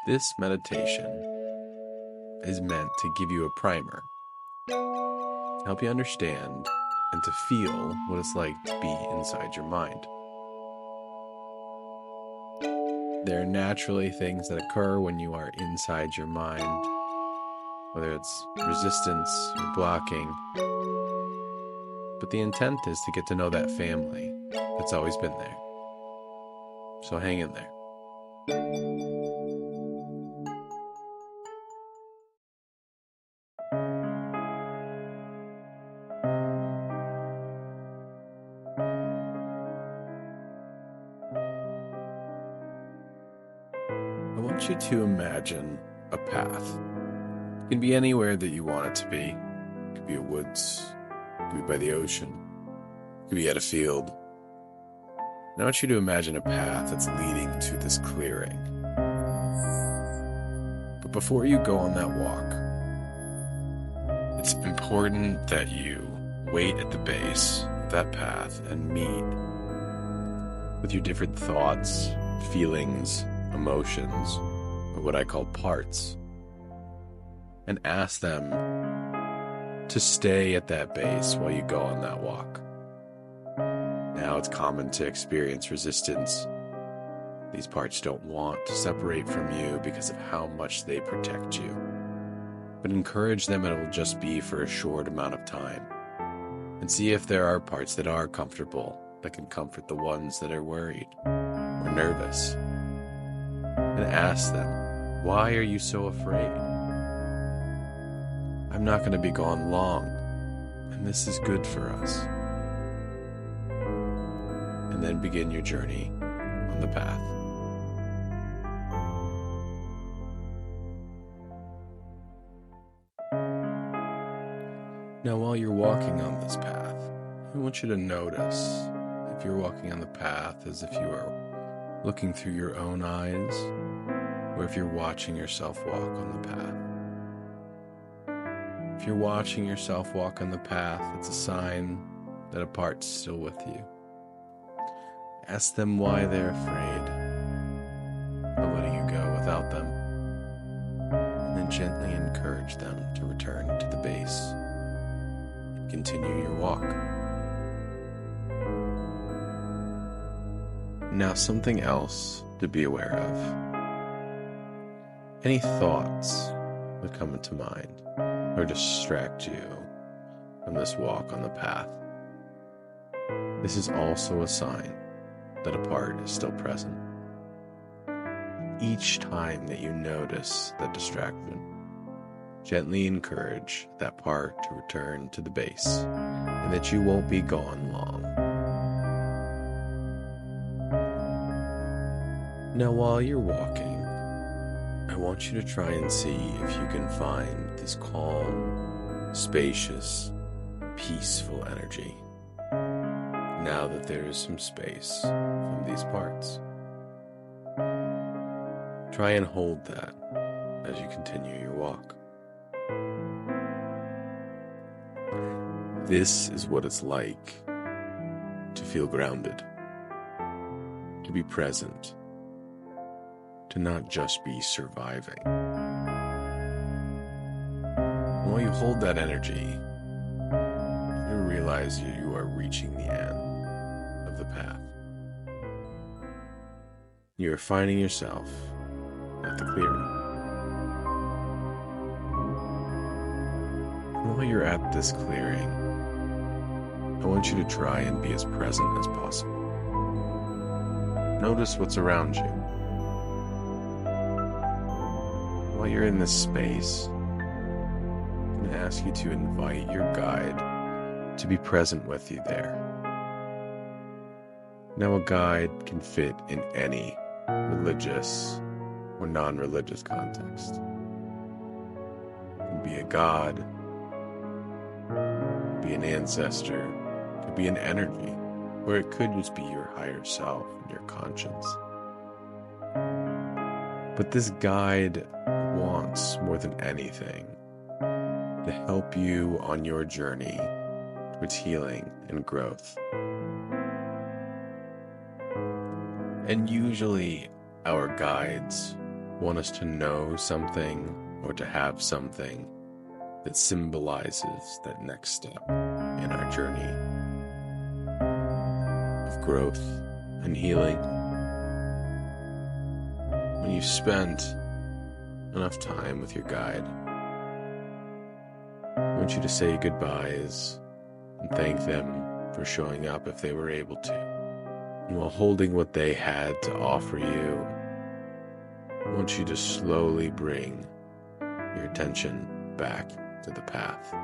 This meditation is meant to give you a primer, to help you understand and to feel what it's like to be inside your mind. There are naturally things that occur when you are inside your mind, whether it's resistance or blocking. But the intent is to get to know that family that's always been there. So hang in there. I want you to imagine a path. It can be anywhere that you want it to be. It could be a woods, it could be by the ocean, it could be at a field. And I want you to imagine a path that's leading to this clearing. But before you go on that walk, it's important that you wait at the base of that path and meet with your different thoughts, feelings, emotions, or what I call parts, and ask them to stay at that base while you go on that walk. Now it's common to experience resistance. These parts don't want to separate from you because of how much they protect you. But encourage them, and it will just be for a short amount of time. And see if there are parts that are comfortable, that can comfort the ones that are worried or nervous. And ask them, why are you so afraid? I'm not going to be gone long, and this is good for us. And then begin your journey on the path. Now, while you're walking on this path, I want you to notice if you're walking on the path as if you are looking through your own eyes, or if you're watching yourself walk on the path. If you're watching yourself walk on the path, it's a sign that a part's still with you. Ask them why they're afraid of letting you go without them, and then gently encourage them to return to the base and continue your walk. Now, something else to be aware of. Any thoughts that come into mind or distract you from this walk on the path, this is also a sign that a part is still present. Each time that you notice that distraction, gently encourage that part to return to the base, and that you won't be gone long. Now, while you're walking, I want you to try and see if you can find this calm, spacious, peaceful energy, now that there is some space from these parts. Try and hold that as you continue your walk. This is what it's like to feel grounded, to be present, to not just be surviving. And while you hold that energy, you realize you are reaching the end of the path. You are finding yourself at the clearing. And while you're at this clearing, I want you to try and be as present as possible. Notice what's around you. While you're in this space, I'm going to ask you to invite your guide to be present with you there. Now, a guide can fit in any religious or non-religious context. It can be a god, be an ancestor, it could be an energy, or it could just be your higher self and your conscience. But this guide wants, more than anything, to help you on your journey towards healing and growth. And usually our guides want us to know something or to have something that symbolizes that next step in our journey of growth and healing. When you've spent enough time with your guide, I want you to say goodbyes and thank them for showing up if they were able to. And while holding what they had to offer you, I want you to slowly bring your attention back to the path.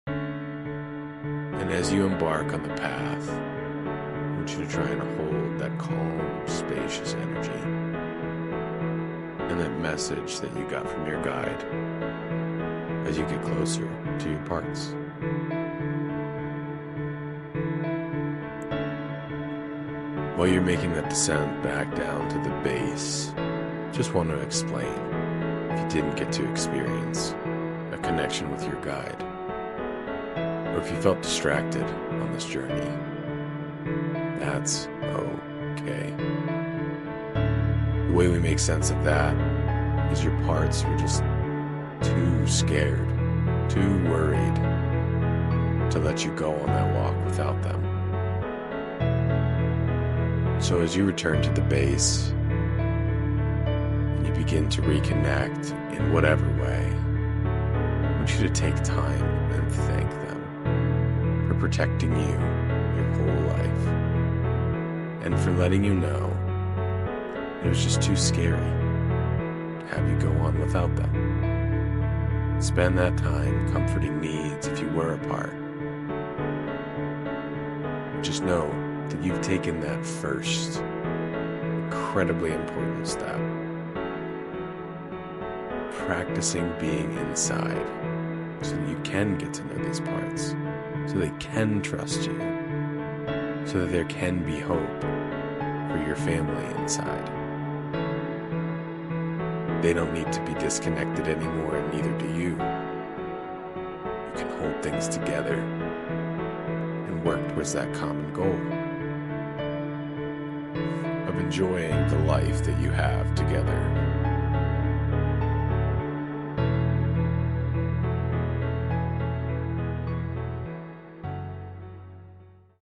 And as you embark on the path, I want you to try and hold that calm, spacious energy and that message that you got from your guide as you get closer to your parts. While you're making that descent back down to the base, just want to explain, if you didn't get to experience a connection with your guide, or if you felt distracted on this journey, that's okay. The way we make sense of that is your parts were just too scared, too worried to let you go on that walk without them. So as you return to the base and you begin to reconnect in whatever way, I want you to take time and thank them for protecting you your whole life and for letting you know it was just too scary to have you go on without them. Spend that time comforting needs if you were apart. Just know that you've taken that first incredibly important step. Practicing being inside so that you can get to know these parts, so they can trust you, so that there can be hope for your family inside. They don't need to be disconnected anymore, and neither do you. You can hold things together and work towards that common goal of enjoying the life that you have together